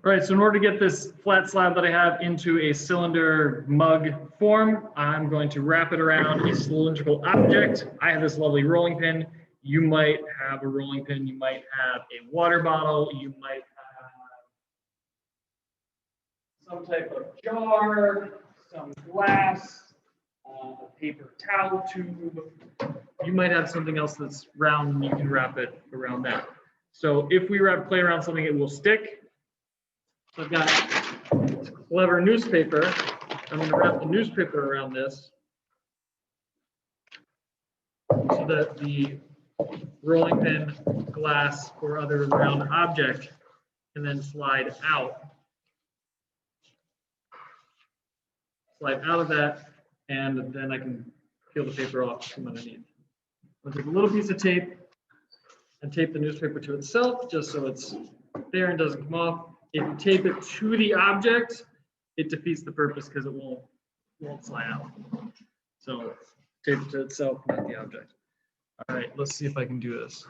All right, so in order to get this flat slab that I have into a cylinder mug form, I'm going to wrap it around a cylindrical object. I have this lovely rolling pin. You might have a rolling pin. You might have a water bottle. You might have some type of jar, some glass, a paper towel tube. You might have something else that's round and you can wrap it around that. So if we wrap clay around something, it will stick. So I've got clever newspaper. I'm going to wrap the newspaper around this so that the rolling pin, glass, or other round object can then slide out. Slide out of that, and then I can peel the paper off from underneath. I'll take a little piece of tape and tape the newspaper to itself just so it's there and doesn't come off. If you tape it to the object, it defeats the purpose because it won't slide out. So tape it to itself, not the object. All right, let's see if I can do this.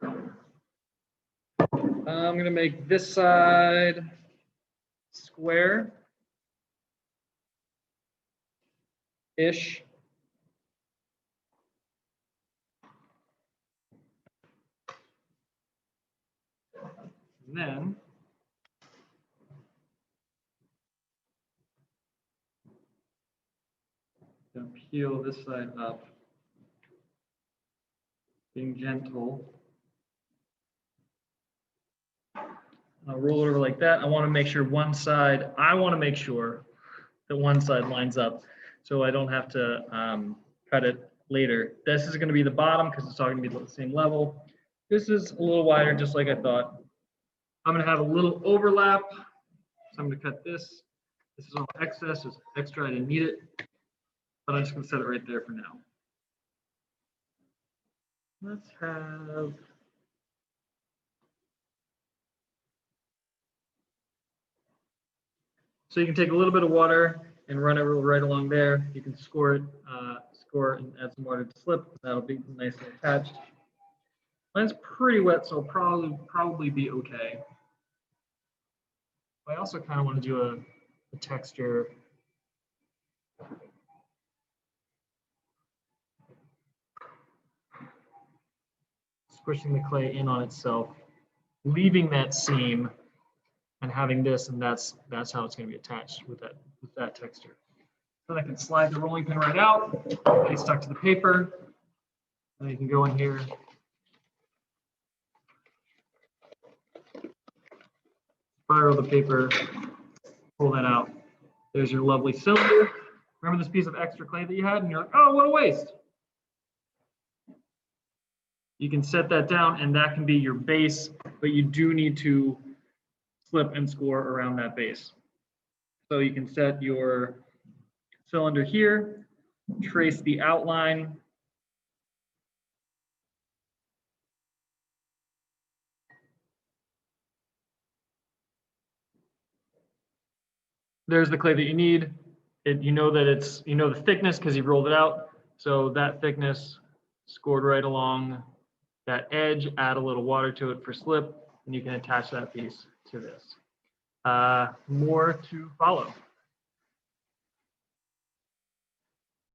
I'm going to make this side square-ish. And then peel this side up, being gentle. I'll roll it over like that. I want to make sure that one side lines up so I don't have to cut it later. This is going to be the bottom because it's all going to be at the same level. This is a little wider, just like I thought. I'm going to have a little overlap, so I'm going to cut this. This is all excess, it's extra, I didn't need it, but I'm just going to set it right there for now. Let's have, so you can take a little bit of water and run it right along there. You can score it and add some water to slip. That'll be nicely attached. Mine's pretty wet, so it'll probably be okay. I also kind of want to do a texture. Squishing the clay in on itself, leaving that seam, and having this, and that's how it's going to be attached with that texture. Then I can slide the rolling pin right out. It's stuck to the paper. And you can go in here. Spiral the paper, pull that out. There's your lovely cylinder. Remember this piece of extra clay that you had? And you're like, oh, what a waste. You can set that down and that can be your base, but you do need to slip and score around that base. So you can set your cylinder here, trace the outline. There's the clay that you need. You know the thickness because you've rolled it out. So that thickness scored right along that edge, add a little water to it for slip, and you can attach that piece to this. More to follow.